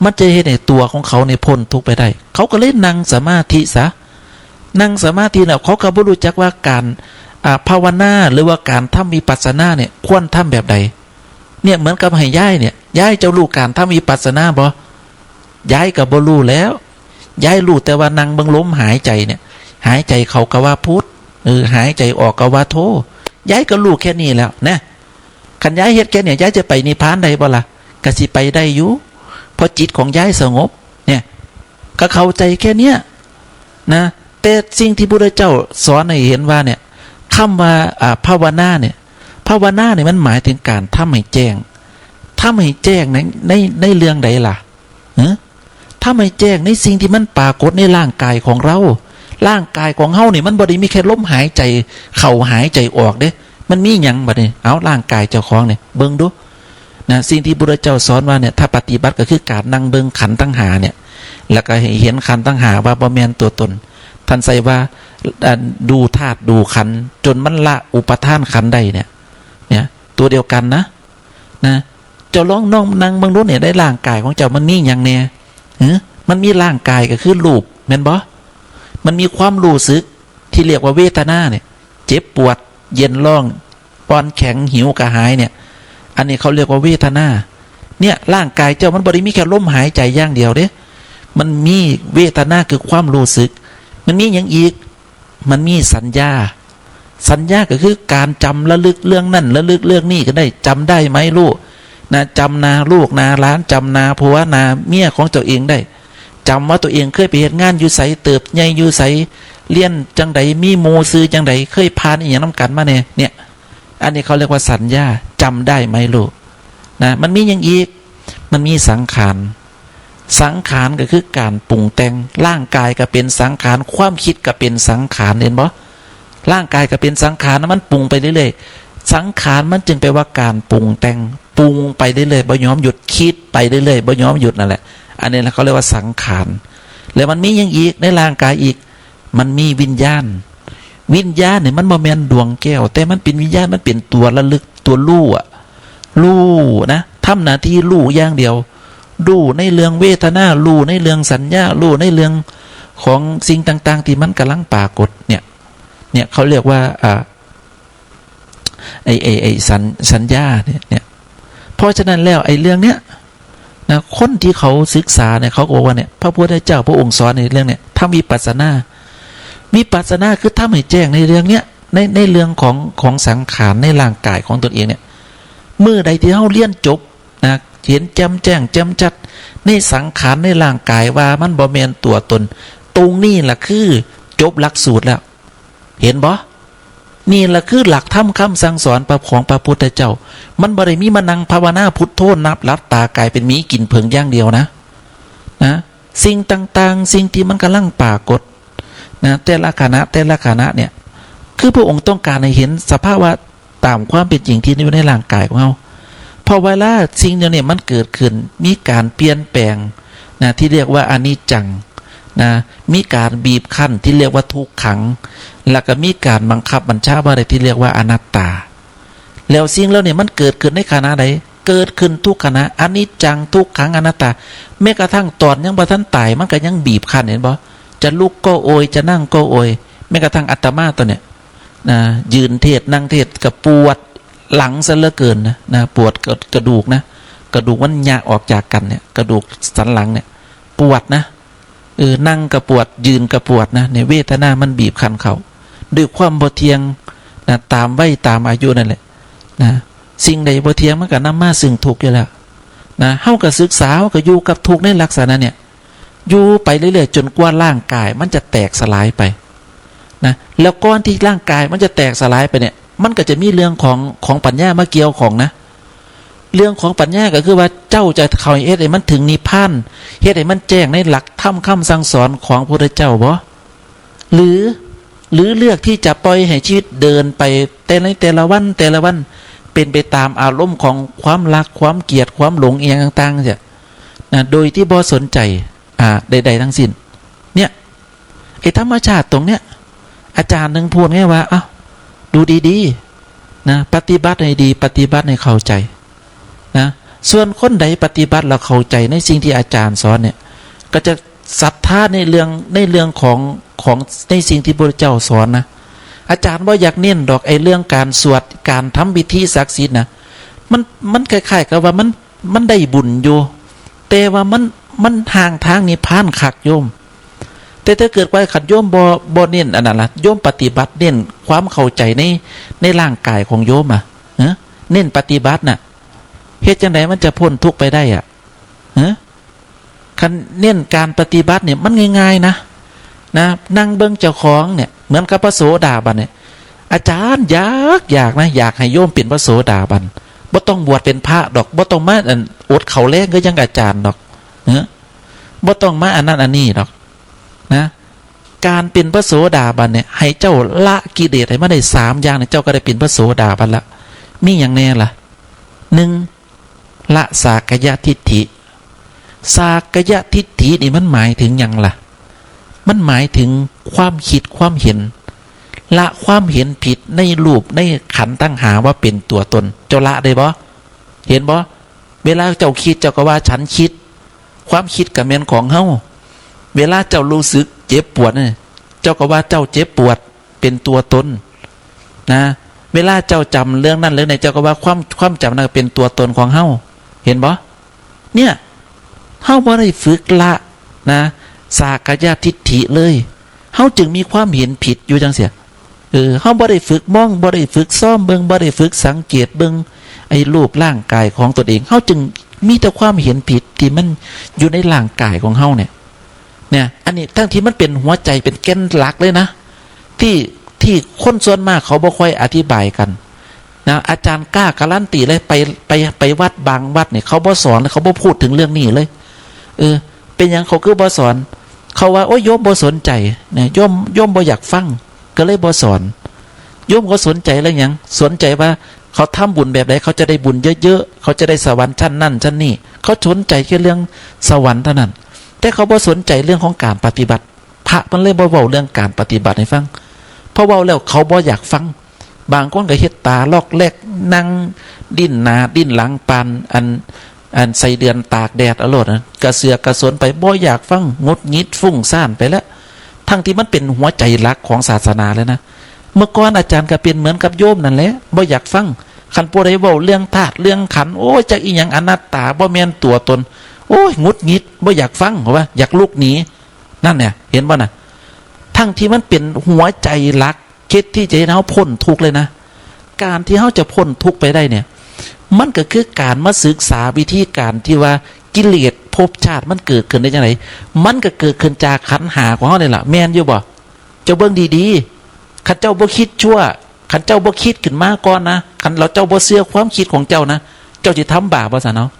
มันจะเห็นในตัวของเขาในพ้นทุกข์ไปได้เขาก็เลยนั่งสมาธิซะนั่งสมาธิแล้วเขาก็บ่รู้จักว่าการภาวนาหรือว่าการทำวิปัสสนาเนี่ยควรทำแบบใดเนี่ยเหมือนกับให้ย้ายเนี่ยย้ายเจ้ารู้การทำวิปัสสนาบ่ย้ายกับบ่รู้แล้วย้ายรู้แต่ว่านั่งเบิ่งลมหายใจเนี่ยหายใจเข้าก็ว่าพุทธหายใจออกก็ว่าโธย้ายก็รู้แค่นี้แล้วนะคันย้ายเฮ็ดแค่เนี่ยย้ายจะไปนิพพานได้บ่ล่ะก็สิไปได้อยู่เพราะจิตของย้ายสงบเนี่ยก็เข้าใจแค่เนี้ยนะแต่สิ่งที่พระพุทธเจ้าสอนให้เห็นว่าเนี่ยคำว่าภาวนาเนี่ยภาวนาเนี่ยมันหมายถึงการทำให้แจ้งทำให้แจ้งในเรื่องใดล่ะทำให้แจ้งในสิ่งที่มันปรากฏในร่างกายของเราร่างกายของเฮาเนี่ยมันบ่ได้มีแค่ลมหายใจเข้าหายใจออกเด้มันมีหยังบัดนี้เอาร่างกายเจ้าของเนี่ยเบิ่งดูนะสิ่งที่พระพุทธเจ้าสอนว่าเนี่ยถ้าปฏิบัติก็คือการนั่งเบิ่งขันธ์ทั้ง5เนี่ยแล้วก็ให้เห็นขันธ์ทั้ง5ว่าบ่แม่นตัวตนท่านใส่ว่าดูธาตุดูขันธ์จนมันละอุปทานขันธ์ได้เนี่ยตัวเดียวกันนะเจ้าลองน้องนั่งเบิ่งดูเนี่ยได้ร่างกายของเจ้ามันมีหยังแน่มันมีร่างกายก็คือรูปแม่นบ่มันมีความรู้สึกที่เรียกว่าเวทนาเนี่ยเจ็บปวดเย็นร้อนอ่อนแข็งหิวกระหายเนี่ยอันนี้เขาเรียกว่าเวทนาเนี่ยร่างกายเจ้ามันบ่ได้มีแค่ลมหายใจอย่างเดียวเด้มันมีเวทนาคือความรู้สึกมันมีอย่างอีกมันมีสัญญาก็คือการจำระลึกเรื่องนั่นระลึกเรื่องนี้ก็ได้จำได้ไหมลูกนะจำนาลูกนาล้านจำนาผัวนาเมียของตัวเองได้จำว่าตัวเองเคยไปเฮ็ดงานอยู่ไสเติบใหญ่อยู่ไสเรียนจังใดมีโมซื้อจังใดเคยผ่านอีหยังนำกันมาเนี่ยอันนี้เขาเรียกว่าสัญญาจำได้ไหมลูกนะมันมีอย่างอีกมันมีสังขารก็คือการปรุงแต่งร่างกายก็เป็นสังขารความคิดก็เป็นสังขารเห็นบ่ร่างกายก็เป็นสังขารมันปรุงไปเรื่อยๆสังขารมันจึงแปลว่าการปรุงแต่งปรุงไปเรื่อยๆบ่ยอมหยุดคิดไปเรื่อยๆบ่ยอมหยุดนั่นแหละอันนี้เขาเรียกว่าสังขารแล้วมันมีอย่างอีกในร่างกายอีกมันมีวิญญาณเนี่ยมันบ่แม่นดวงแก้วแต่มันเป็นวิญญาณมันเป็นตัวระลึกตัวรู้นะทำหน้าที่รู้อย่างเดียวรู้ในเรื่องเวทนารู้ในเรื่องสัญญารู้ในเรื่องของสิ่งต่างๆที่มันกำลังปรากฏเนี่ยเขาเรียกว่าไอ้สัญญาเนี่ยเพราะฉะนั้นแล้วไอ้เรื่องเนี้ยนะคนที่เขาศึกษาเนี่ยเขาบอกว่าเนี่ยพระพุทธเจ้าพระองค์สอนในเรื่องเนี่ยทำวิปัสสนาคือทำให้แจ้งในเรื่องเนี้ยในเรื่องของสังขารในร่างกายของตนเองเนี่ยเมื่อใดที่เขาเรียนจบนะเห็นแจ้งชัดในสังขารในร่างกายว่ามันบ่แม่นตัวตนตรงนี้แหละคือจบหลักสูตรแล้วเห็นบ่นี่แหละคือหลักธรรมคำสั่งสอนของพระพุทธเจ้ามันบ่ได้มีมานั่งภาวนาพุทโธนับหลับตากายเป็นหมีกินเพิงอย่างเดียวนะ สิ่งต่างๆสิ่งที่มันกำลังปรากฏนะแต่ละขณะเนี่ยคือพระองค์ต้องการให้เห็นสภาวะตามความเป็นจริงที่อยู่ในร่างกายของเราพอเวลาสิ่งเนี่ยมันเกิดขึ้นมีการเปลี่ยนแปลงนะที่เรียกว่าอนิจจังนะมีการบีบคั้นที่เรียกว่าทุกขังแล้วก็มีการบังคับบัญชาอะไรที่เรียกว่าอนัตตาแล้วสิ่งแล้วเนี่ยมันเกิดขึ้นในขณะใดเกิดขึ้นทุกขณะอนิจจังทุกขังอนัตตาแม้กระทั่งตอนยังบ่ทันตายมันก็ยังบีบคั้นเห็นบ่จะลุกก็โอยจะนั่งก็โอยแม้กระทั่งอาตมาตัวเนี่ยนะยืนเทศนั่งเทศก็ปวดหลังซะเหลือเกินนะปวดกระดูกนะกระดูกมันหยะออกจากกันเนี่ยกระดูกสันหลังเนี่ยปวดนะนั่งก็ปวดยืนก็ปวดนะในเวทนามันบีบคั้นเขาด้วยความบ่เที่ยงนะตามวัยตามอายุนั่นแหละนะสิ่งใดบ่เที่ยงมันก็นำมาซึ่งทุกข์อยู่แล้วนะเฮาก็ศึกษาเฮาก็อยู่กับทุกข์ในลักษณะเนี่ยอยู่ไปเรื่อยๆจนกว่าร่างกายมันจะแตกสลายไปนะแล้วก่อนที่ร่างกายมันจะแตกสลายไปเนี่ยมันก็จะมีเรื่องของปัญญามาเกี่ยวของนะเรื่องของปัญญาก็คือว่าเจ้าจะเข้าเฮ็ดให้มันถึงนิพพานเฮ็ดให้มันแจ้งในหลักธรรมคำสั่งสอนของพระพุทธเจ้าบ่หรือเลือกที่จะปล่อยให้ชีวิตเดินไปแต่ละวันเป็นไปตามอารมณ์ของความรักความเกลียดความหลงเอียงต่างๆเนี่ยนะโดยที่บ่สนใจใดๆทั้งสิ้นเนี่ยไอ้ธรรมชาติตรงเนี้ยอาจารย์นึงพูดไงว่าดูดีๆนะปฏิบัติให้ดีปฏิบัติให้เข้าใจนะส่วนคนใดปฏิบัติแล้วเข้าใจในสิ่งที่อาจารย์สอนเนี่ยก็จะศรัทธาในเรื่องของในสิ่งที่พระเจ้าสอนนะอาจารย์ว่าอยากเน้นดอกไอ้เรื่องการสวดการทำพิธีศักดิ์สิทธิ์นะมันคล้ายๆกับว่ามันได้บุญอยู่แต่ว่ามันห่างทางนิพพานคักโยมแต่ถ้าเกิดว่าขัดโยมบ่เน้นอันนั้นล่ะโยมปฏิบัติเน้นความเข้าใจในร่างกายของโยมเน้นปฏิบัติน่ะเฮ็ดจังไดมันจะพ้นทุกข์ไปได้คันเน้นการปฏิบัติเนี่ยมันง่ายๆนะนั่งเบิ่งเจ้าของเนี่ยเหมือนกับพระโสดาบันเนี่ยอาจารย์อยากนะอยากให้โยมเป็นพระโสดาบันบ่ต้องบวชเป็นพระดอกบ่ต้องมาอดเขาแรงก็ยังอาจารย์ดอกบ่ต้องมาอันนั้นอันนี้ดอกนะการเป็นพระโสดาบันเนี่ยให้เจ้าละกิเลสให้มาได้3อย่างเนี่ยเจ้าก็ได้เป็นพระโสดาบันละมีอย่างแน่ล่ะ1ละสากยทิฏฐิสากยทิฏฐินี่มันหมายถึงอย่างล่ะมันหมายถึงความคิดความเห็นละความเห็นผิดในรูปในขันธ์ตั้งหาว่าเป็นตัวตนเจ้าละได้บ่เห็นบ่เวลาเจ้าคิดเจ้าก็ว่าฉันคิดความคิดกับแม่นของเฮาเวลาเจ้ารู้สึกเจ็บปวดเนี่ยเจ้าก็ว่าเจ้าเจ็บปวดเป็นตัวตนนะเวลาเจ้าจำเรื่องนั้นเรื่องไหนเจ้าก็ว่าความจำนั้นเป็นตัวตนของเฮาเห็นบ่เนี่ยเฮาบ่ได้ฝึกละนะสากยทิฏฐิเลยเฮาจึงมีความเห็นผิดอยู่จังเสียเฮาบ่ได้ฝึกมองบ่ได้ฝึกซ้อมเบิ่งบ่ได้ฝึกสังเกตเบิ่งไอ้รูปร่างกายของตนเองเฮาจึงมีแต่ความเห็นผิดที่มันอยู่ในร่างกายของเฮาเนี่ยอันนี้ทั้งที่มันเป็นหัวใจเป็นแก่นหลักเลยนะที่คนส่วนมากเขาบ่ค่อยอธิบายกันนะอาจารย์กล้าการันตีเลยไปวัดบางวัดเนี่ยเขาบ่สอนเขาบ่พูดถึงเรื่องนี้เลยเป็นอย่างเขาคือบ่สอนเขาว่าโอ้ยโยมบ่สนใจเนี่ยโยมบ่อยากฟังก็เลยบ่สอนโยมก็สนใจแล้วยังสนใจว่าเขาทำบุญแบบไหนเขาจะได้บุญเยอะๆเขาจะได้สวรรค์ชั้นนั่นชั้นนี่เขาสนใจแค่เรื่องสวรรค์เท่านั้นแต่เขาบ่สนใจเรื่องของการปฏิบัติพระมันเลยบ่เว้าเรื่องการปฏิบัติให้ฟังเพราะเว้าแล้วเขาบ่อยากฟังบางคนก็เฮ็ดตาลอกแลกนั่งดิ้นหน้าดิ้นหลังปานอันใส่เดือนตากแดดอรดนะกระเสือกกระสนไปบ่อยากฟังงดงิดฟุ้งซ่านไปแล้วทั้งที่มันเป็นหัวใจหลักของศาสนาแล้วนะเมื่อก่อนอาจารย์ก็เป็นเหมือนกับโยมนั่นแหละบ่อยากฟังคันผู้ใดเว้าเรื่องธาตุเรื่องขันธ์โอ้ยจักอีหยังอนัตตาบ่แม่นตัวตนโอ้ยงดงิดบ่อยากฟังว่าอยากลุกหนีนั่นเนี่ยเห็นบ่น่ะทั้งที่มันเป็นหัวใจหลักคิดที่จะให้เฮาพ้นทุกข์เลยนะการที่เฮาจะพ้นทุกข์ไปได้เนี่ยมันก็คือการมาศึกษาวิธีการที่ว่ากิเลสภพชาติมันเกิดขึ้นได้จังไดมันก็เกิดขึ้นจากขันธ์5ของเฮานี่ล่ะแม่นอยู่บ่เจ้าเบิ่งดีๆคันเจ้าบ่คิดชั่วคันเจ้าบ่คิดขึ้นมาก่อนนะคันเราเจ้าบ่เชื่อความคิดของเจ้านะเจ้าสิทำบาปบ่ซะเนาะ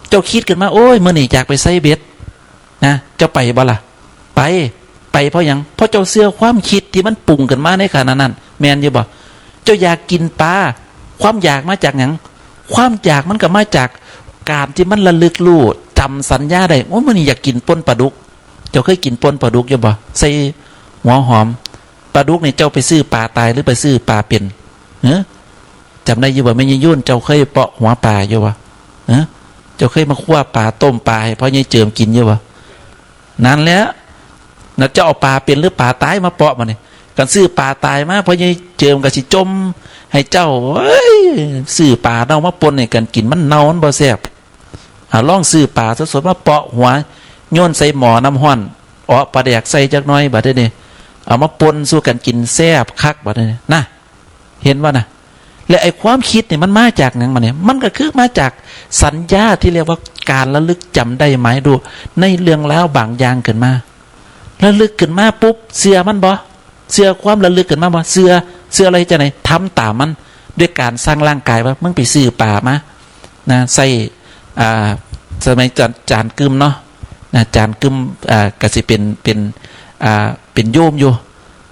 เจ้าคิดขึ้นมาโอ้ยมื้อนี้อยากไปใส่เบ็ด นะเจ้าไปบ่ล่ะไปเพราะหยังเพราะเจ้าเสื้อความคิดที่มันปรุงกันมาในขณะนั้นแมนอยู่บ่เจ้าอยากกินปลาความอยากมาจากหยังความอยากมันก็มาจากการที่มันระลึกรู้จำสัญญาได้ว่ามันอยากกินป่นปลาดุกเจ้าเคยกินป่นปลาดุกอยู่บ่ใส่หัวหอมปลาดุกนี่เจ้าไปซื้อปลาตายหรือไปซื้อปลาเป็นจำได้อยู่บ่แม่ยายยุ่นเจ้าเคยเปาะหัวปลาอยู่บ่เจ้าเคยมาคั่วปลาต้มปลาให้พ่อยายเจิมกินอยู่บ่นั่นแหละน่ะเจ้าเอาปลาเป็นหรือปลาตายมาเปาะมาเนี่ยกันซื้อปลาตายมาพ่อยายเจิมก็สิจมให้เจ้าซื้อปลาเน่ามาปนให้กันกินมันเน่ามันบ่แซ่บลองซื้อปลาสดๆมาเปาะหัวโยนใส่หม้อน้ำห้อนปลาแดกใส่จักหน่อยบัดนี้เอามาปนสู้กันกินแซ่บคักบัดนี้นะเห็นว่านะและไอ้ความคิดเนี่ยมันมาจากหนังมันเนี่ยมันก็คือมาจากสัญญาที่เรียกว่าการระลึกจำได้หมายดูในเรื่องแล้วบางอย่างเกิดมาระลึกขึ้นมาปุ๊บเสือมันบ่เสือความระลึกขึ้นมาบ่เสืออะไรจะไหนทำตามมันด้วยการสร้างร่างกายว่ามึงไปซื้อป่ามานะใส่สมัยจานกึมเนาะนะจานกึมก็สิเป็นโยมอยู่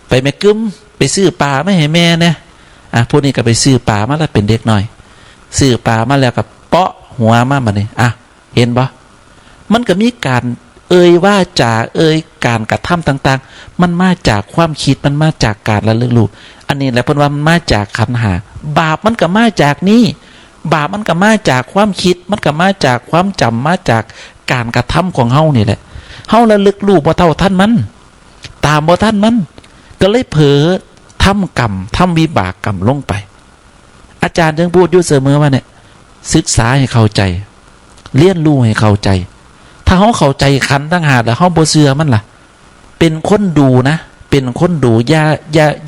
ไปแม่กึมไปซื้อป่าไม่ให้แม่เนี่ยพวกนี้ก็ไปซื้อป่ามาแล้วเป็นเด็กหน่อยซื้อป่ามาแล้วกับเปาะหัวมาบัดนี้เห็นบ่มันก็มีการว่าจ่าการกระทำต่างๆมันมาจากความคิดมันมาจากการระลึกรู้อันนี้แหละเพิ่นว่ามันมาจากขันธ์ห้าบาปมันก็มาจากนี้บาปมันก็มาจากความคิดมันก็มาจากความจำมาจากการกระทำของเฮานี่แหละเฮาระลึกรู้บ่เท่าท่านมันตามบ่ท่านมันก็เลยเผลอทำกรรมทำวิบากกรรมลงไปอาจารย์จึงพูดอยู่เสมอว่าเนี่ยศึกษาให้เข้าใจเรียนรู้ให้เข้าใจถ้าเขาเข้าใจขันตั้งหากแล้วเขาบ่เชื่อมันล่ะเป็นคนดูนะเป็นคนดูอ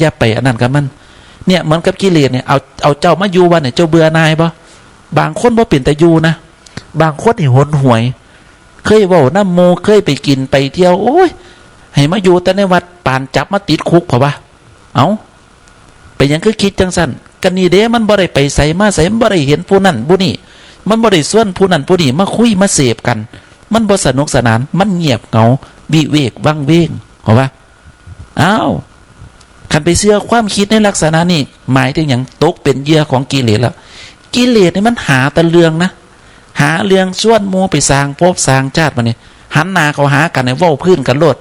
ย่าไปอันนั้นกับมันเนี่ยเหมือนกับกิเลสเนี่ยเอาเจ้ามาอยู่วันเนี่ยเจ้าเบื่อนายบ่บางคนบ่เป็นแต่อยู่นะบางคนหนหวยเคยเว้าน้ำโมเคยไปกินไปเที่ยวโอ้ยให้มาอยู่แต่ในวัดปานจับมาติดคุกเพราะว่าไปยังคือคิดจังสั้นกันนี่เด้มันบ่ได้ไปใส่มาใส่บ่ได้เห็นผู้นั่นผู้นี่มันบ่ได้ส่วนผู้นั่นผู้นี่มาคุยมาเสพกันมันบ่สนุกสนานมันเงียบเหงาวิเวกวังเวงเพราะว่าคันไปเชื่อความคิดในลักษณะนี้หมายถึงอย่างตกเป็นเหยื่อของกิเลสแล้วกิเลสนี่มันหาแต่เรื่องนะหาเรื่องส่วนโมไปสร้างภพสร้างชาติมาเนี่ยหันหน้าเขาหากันในเว้าพื้นกันโลด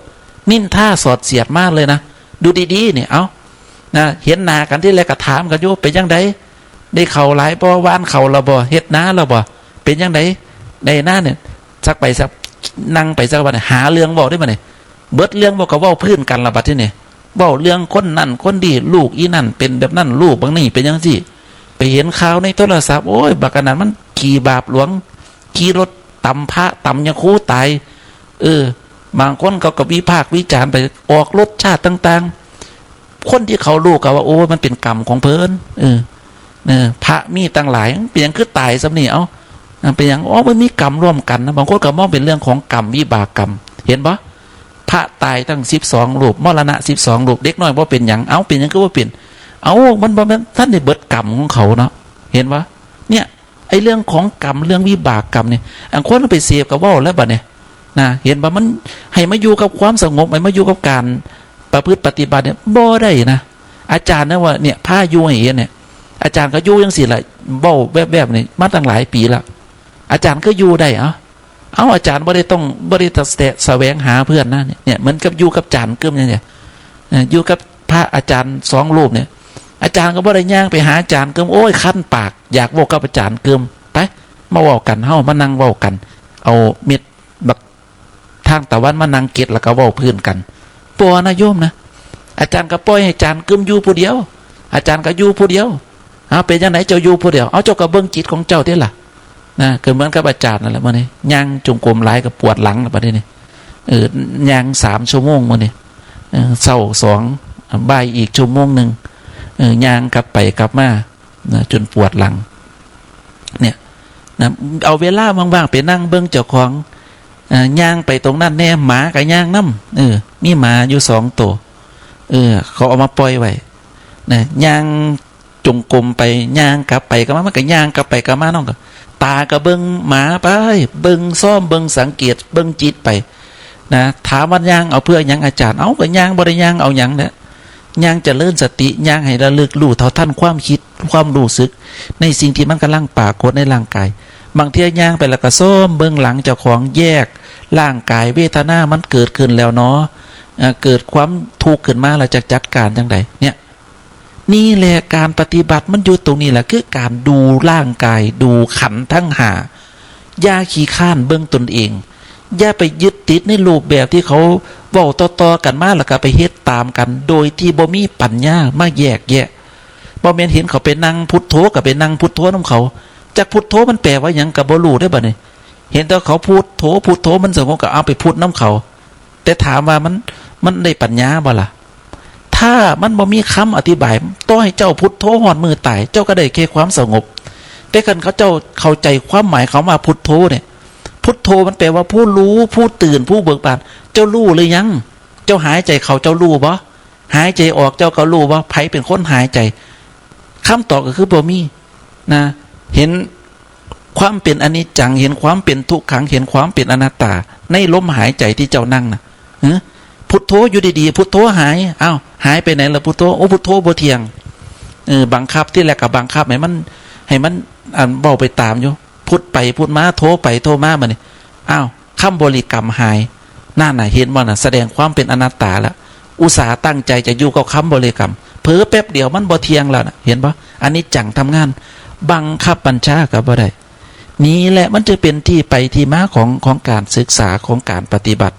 นิ่นท่าสอดเสียดมากเลยนะดูดีๆเนี่ยนะเห็นหน้ากันที่แรกก็ถามกันอยู่เป็นยังไงได้เข่าหลายบ่วานเข่าระบ่เฮ็ดน้าระบ่เป็นยังไงในหน้าเนี่ยสักไปสักนั่งไปสักวันหาเรื่องบอกได้มาเนี่ยเบิดเรื่องบอกกับว่าพื้นกันละบัดที่เนี่ยบอกเรื่องคนนั่นคนดีลูกอีนั่นเป็นแบบนั่นลูกบางนี่เป็นยังสิไปเห็นข่าวในโทรศัพท์โอ้ยบักนั้นมันขี่บาปหลวงขี่รถตำพระตำยาคูตายบางคนเขาก็วิพากษ์วิจารณ์ไปออกรสชาติต่างๆคนที่เขาลูกก็ว่าโอ้มันเป็นกรรมของเพิ่นพระมีตั้งหลายเปลี่ยนคือตายสำเนียวเป็นอย่างมันมีกรรมร่วมกันนะบางคนก็มองเป็นเรื่องของกรรมวิบากกรรมเห็นปะพระตายตั้ง12 รูปมรณะ12 รูปเด็กน้อยว่าเป็นอย่างเป็นอย่างก็ว่าเป็นมันบ่แม่นท่านได้เบิดกรรมของเขาเนาะเห็นปะเนี่ยไอ้เรื่องของกรรมเรื่องวิบากกรรมเนี่ยคนไปเสพกับว่าแล้วบัดเนี่ยนะเห็นปะมันให้มาอยู่กับความสงบให้มาอยู่กับการประพฤติปฏิบัติเนี่ยบ่ได้นะอาจารย์นะว่าเนี่ยผ้าอยู่ให้เห็นเนี่ยอาจารย์ก็อยู่ยังสิละบ่แบบนี่มาตั้งหลายปีแล้วอาจารย์ก็อยู่ได้อาจารย์ไม่ได้ต้องบริตัดแสวงหาเพื่อนนะเนี่ยเหมือนกับอยู่กับอาจารย์เกิมเนี่ยอยู่กับพระอาจารย์2 รูปเนี่ยอาจารย์ก็บ่ได้ย่างไปหาอาจารย์เกิมโอ้ยคันปากอยากบอกกับอาจารย์เกิมไปมาเว้ากันเฮ้ามานั่งเว้ากันเอาเม็ดบักทางตะวันมานั่งเก็ดแล้วก็เว้าพื้นกันปัวนะโยมนะอาจารย์ก็ปล่อยให้อาจารย์เกิมอยู่ผู้เดียวอาจารย์ก็อยู่ผู้เดียวเป็นยังไงเจ้าอยู่ผู้เดียวเจ้าก็เบิ่งจิตของเจ้าเด้ล่ะนะเกิดเหมือนกับอาจารย์นั่นแหละมื่อนี้ย่างจงกรมหลายกับปวดหลังแล้วประเดี๋ยวนี้ย่าง3 ชั่วโมงมื่อนี้เศร้า2บ่ายอีก1 ชั่วโมงย่างกลับไปกลับมาจนปวดหลังเนี่ยนะเอาเวลาว่างๆไปนั่งเบิ้งเจ้าของย่างไปตรงนั้นแน่หมากับย่างน้ำมีหมาอยู่2 ตัวเขาเอามาปล่อยไว้นะย่างจงกรมไปย่างกลับไปกลับมามันก็ย่างกลับไปกลับมาน้องก็ตาก็เบิ่งหมาไปเบิ่งซ่อมเบิ่งสังเกตเบิ่งจิตไป นะถามว่าย่างเอาเพื่อยังอาจารย์เอาไปย่างบริย่างเอาอย่างเนี่ยย่างจะเลื่อนสติย่างให้ระลึกรู้เท่าทันความคิดความรู้สึกในสิ่งที่มันกำลังปรากฏในร่างกายบางทีย่างไปแล้วก็ส้มเบื้องหลังเจ้าของแยกร่างกายเวทนามันเกิดขึ้นแล้วเนาะเกิดความทุกข์ขึ้นมาเราจะจัดการจังไดเนี่ยนี่แหละการปฏิบัติมันอยู่ตรงนี้แหละคือการดูร่างกายดูขันธ์ทั้งห้าอย่าขี้ข้านเบื้องตนเองอย่าไปยึดติดในรูปแบบที่เขาเว้าต่อๆกันมาแล้วก็ไปเฮ็ดตามกันโดยที่บ่มีปัญญามาแยกแยะบ่แม่นเห็นเขาไปนั่งพุทโธก็ไปนั่งพุทโธนำเขาจักพุทโธมันแปลว่าหยังก็บ่รู้ได้บัดนี้เห็นแต่เขาพุทโธมันสงบก็เอาไปพุทนำเขาแต่ถามว่ามันได้ปัญญาบ่ล่ะถ้ามันบ่มีคำอธิบายต่อให้เจ้าพุทโธฮอดมือตายเจ้าก็ได้แค่ความสงบแต่คันเขาเจ้าเข้าใจความหมายเขามาพุทโธเนี่ยพุทโธมันแปลว่าผู้รู้ผู้ตื่นผู้เบิกบานเจ้ารู้หรือยังเจ้าหายใจเขาเจ้ารู้บ่หายใจออกเจ้าก็รู้บ่ไผเป็นคนหายใจคำตอบก็คือบ่มีนะเห็นความเป็นอนิจจังเห็นความเป็นทุกขังเห็นความเป็นอนัตตาในลมหายใจที่เจ้านั่งนะพุทโธอยู่ดีๆพุทโธหายอ้าวหายไปไหนล่ะพุทโธโอ้พุทโธบ่เที่ยงบังคับที่แรกกับบังคับให้มันเว้าไปตามอยู่พุทไปพุทมาโทไปโทมาบัดนี้อ้าวคำบริกรรมหายนั่นน่ะเห็นบ่น่ะแสดงความเป็นอนัตตาแล้วอุตส่าห์ตั้งใจจะอยู่กับคำบริกรรมเผลอแป๊บเดียวมันบ่เที่ยงแล้วนะเห็นบ่อันนี้จังทำงานบังคับบัญชาก็บ่ได้นี่แหละมันจะเป็นที่ไปที่มาของการศึกษาของการปฏิบัติ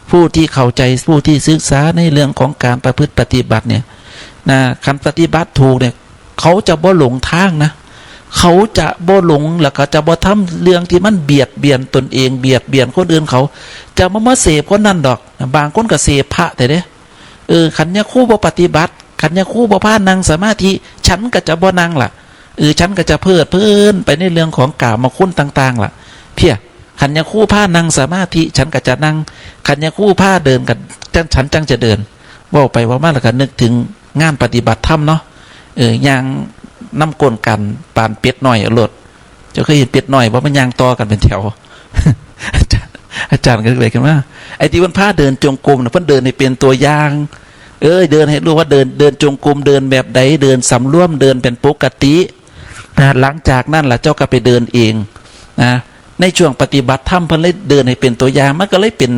ผู้ที่เข้าใจผู้ที่ศึกษาในเรื่องของการประพฤติปฏิบัติเนี่ยนะคันปฏิบัติถูกเนี่ยเขาจะบ่หลงทางนะเขาจะบ่หลงแล้วก็จะบ่ทำเรื่องที่มันเบียดเบียนตนเองเบียดเบียนคนอื่นเขาจะมาเสพคนนั้นดอกบางคนก็เสพพระแต่เด้ขันยาคู่บ่ปฏิบัติขันยาคู่บ่พานั่งสมาธิฉันก็จะบ่นั่งล่ะฉันก็จะเพลิดเพลินไปในเรื่องของกามคุณต่างๆล่ะเพี้ยขันยาคู่ผ้านั่งสมาธิฉันก็จะนั่งขันยาคู่ผ้าเดินกันฉันจังจะเดินว่าไปว่ามาแล้วก็นึกถึงงานปฏิบัติธรรมเนาะอย่างน้ำกลนกันปานเป็ดหน่อยหลดเจ้าเคยเห็นเป็ดหน่อยว่ามันยางต่อกันเป็นแถว อาจารย์ก็เลยกันว่าไอ้ที่มันผ้าเดินจงกรมเนี่ยเพิ่นเดินให้เป็นตัวอย่างเดินให้รู้ว่าเดินจงกรมเดินแบบใดเดินสำรวมเดินเป็นปกตินะหลังจากนั้นล่ะเจ้าก็ไปเดินเองนะในช่วงปฏิบัติธรรมเพิ่นเลยเดินให้เป็นตัวอย่างมันก็เลยเป็น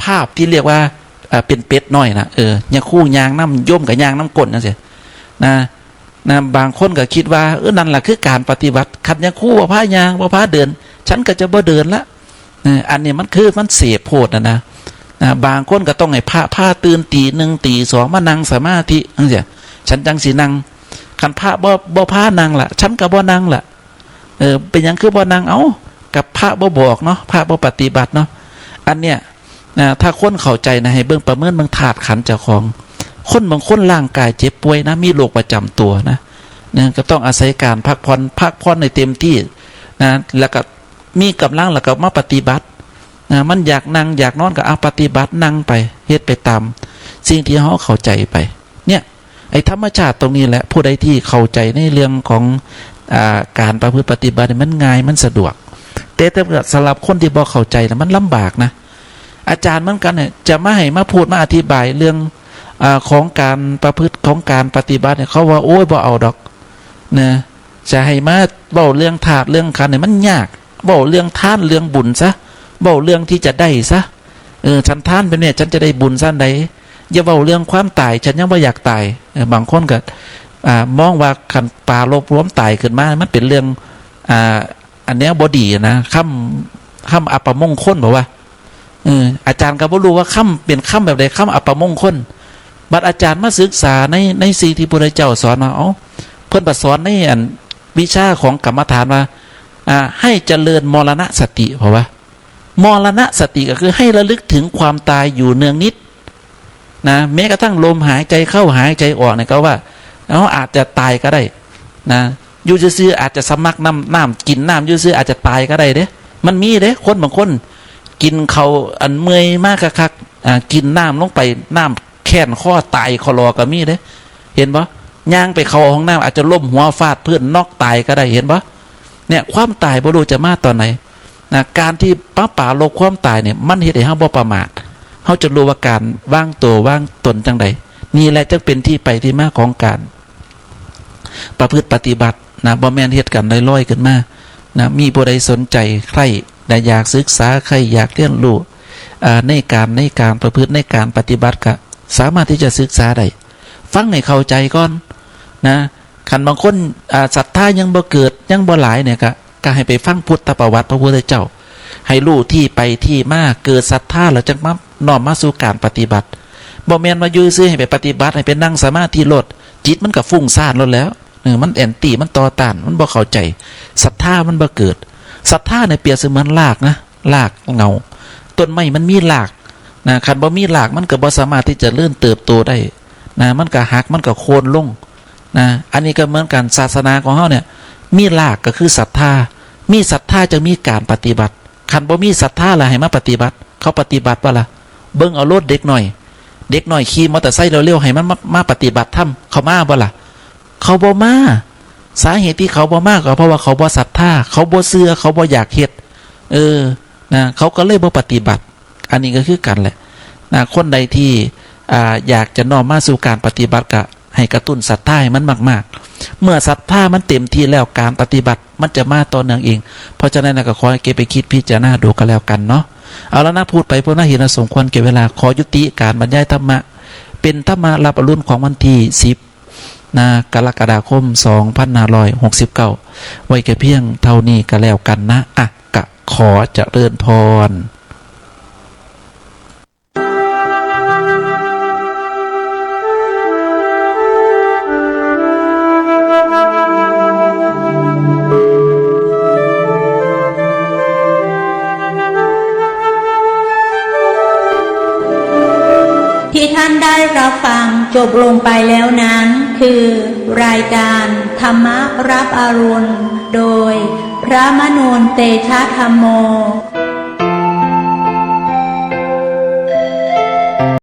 ภาพที่เรียกว่าเป็นเป็ดน้อยนะเนี่ยคู่ยางน้ำย่มกับยางน้ำก้นนั่นสินะบางคนก็คิดว่านั่นแหละคือการปฏิบัติขัดยาคู่ว่าผ้ายางว่าผ้าเดินฉันก็จะบ่เดินละอันนี้มันคือมันเสียโพดนะบางคนก็ต้องให้ผ้าตื่นตีหนึ่งตีสองมานั่งสมาธินั่นสิฉันจังสีนั่งขันผ้าบ่ผ้านั่งละฉันก็บ่นั่งละเป็นยังคือบ่นั่งกับพระบ่บอกเนาะพระบ่ปฏิบัติเนาะอันเนี้ยถ้าคนเข้าใจนะให้เบิ่งประเมินเบิ่งธาตุขันธ์เจ้าของคนบางคนร่างกายเจ็บป่วยนะมีโรคประจำตัวนะก็ต้องอาศัยการพักผ่อนในเต็มที่นะแล้วก็มีกำลังแล้วก็มาปฏิบัติมันอยากนั่งอยากนอนก็เอาปฏิบัตินั่งไปเฮ็ดไปตามสิ่งที่เขาเข้าใจไปเนี่ยไอ้ธรรมชาติตรงนี้แหละผู้ใดที่เข้าใจในเรื่องของการประพฤติปฏิบัติมันง่ายมันสะดวกแต่สำหรับคนที่บ่เข้าใจนะมันลำบากนะอาจารย์เหมือนกันเนี่ยจะมาให้มาพูดมาอธิบายเรื่องของการประพฤติของการปฏิบัติเนี่ยเขาว่าโอ้ยบ่เอาดอกนะจะให้มาเว้าเรื่องธาตุเรื่องขันธ์เนี่ยมันยากเว้าเรื่องทานเรื่องบุญซะเว้าเรื่องที่จะได้ซะฉันทานเป็นเนี่ยฉันจะได้บุญสั้นใดอย่าเว้าเรื่องความตายฉันยังบ่อยากตายบางคนก็มองว่าขันปลาลบรวมตายขึ้นมามันเป็นเรื่องอันเนี้ยบดีนะค่ำอัปมงคลบอกว่าอาจารย์ก็บ่รู้ว่าค่ำเป็นค่ำแบบใดค่ำอัปมงคลบัดอาจารย์มาศึกษาในสิ่งที่พระเจ้าสอนมาเพิ่นประสอนในวิชาของกรรมฐานว่าให้เจริญมรณะสติเพราะว่ามรณะสติก็คือให้ระลึกถึงความตายอยู่เนืองนิดนะแม้กระทั่งลมหายใจเข้าหายใจออกเนี่ยก็ว่าอาจจะตายก็ได้นะอยู่ซื่อๆอาจจะสมักน้ำกินน้ำอยู่ซื่ออาจจะตายก็ได้เด้มันมีเด้คนบางคนกินเขาอันเมื่อยมากคักกินน้ำลงไปน้ำแค้นข้อตายคอรอก็มีเด้เห็นปะย่างไปเข้าห้องน้ำอาจจะล้มหัวฟาดเพื่อนนอกตายก็ได้เห็นปะเนี่ยความตายบ่รู้จะมาตอนไหนนะการที่ป่าลบความตายเนี่ยมันเฮ็ดให้เฮาบ่ประมาท เขาจะรู้ว่าการว่างตัวว่างตนจังใดนี่แหละจะเป็นที่ไปที่มาของการประพฤติปฏิบัตินะบ่แม่นเฮ็ดกันลอยๆขึ้นมานะมีผู้ใดสนใจใครได้อยากศึกษาใครอยากเรียนรู้ในการประพฤติในการปฏิบัติก็สามารถที่จะศึกษาได้ฟังให้เข้าใจก่อนนะคันบางคนศรัทธายังบ่เกิดยังบ่หลายเนี่ยก็ให้ไปฟังพุทธประวัติพระพุทธเจ้าให้รู้ที่ไปที่มาเกิดศรัทธาแล้วจึงมาน้อมมาสู่การปฏิบัติบ่แม่นมายื้อซื้อให้ไปปฏิบัติให้ไปนั่งสมาธิโลดจิตมันก็ฟุ้งซ่านลดแล้วมันแอนตี้มันต่อต้านมันบ่เข้าใจศรัทธามันบ่เกิดศรัทธาเนี่ยเปรียบเสมือนรากนะรากเงาต้นไม้มันมีรากนะคันบ่มีรากมันก็บ่สามารถที่จะเลื่อนเติบโตได้นะมันก็หักมันก็โค่นลงนะอันนี้ก็เหมือนกันศาสนาของเฮาเนี่ยมีรากก็คือศรัทธามีศรัทธาจะมีการปฏิบัติคันบ่มีศรัทธาล่ะให้มาปฏิบัติเขาปฏิบัติบ่ล่ะเบิ่งเอารถเด็กหน่อยขี่มอเตอร์ไซค์เร็วๆให้มันมาปฏิบัติธรรมเขามาบ่ล่ะเขาบ่มาสาเหตุที่เขาบ่มาก็เพราะว่าเขาบ่ศรัทธาเขาบ่เชื่อเขาบ่อยากเฮ็ดนะเขาก็เลยบ่ปฏิบัติอันนี้ก็คือกันแหละนะคนใดที่อยากจะน้อมมาสู่การปฏิบัติก็ให้กระตุ้นศรัทธาให้มันมากๆเมื่อศรัทธามันเต็มที่แล้วการปฏิบัติมันจะมาต่อเนื่องเองเพราะฉะนั้นก็ขอให้เก็บไปคิดพิจารณาดูกันแล้วกันเนาะเอาแล้วนะพูดไปเพราะน่าเห็นสมควรเก็บเวลาขอยุติการบรรยายธรรมะเป็นธรรมะรับอรุณของวันที่10กรกฎาคม2569ไว้แค่เพียงเท่านี้ก็แล้วกันนะกะขอเจริญพร
ที่ท่านได้รับฟังจบลงไปแล้วนั้นคือรายการธรรมะรับอรุณโดยพระมนูนเตชะธัมโม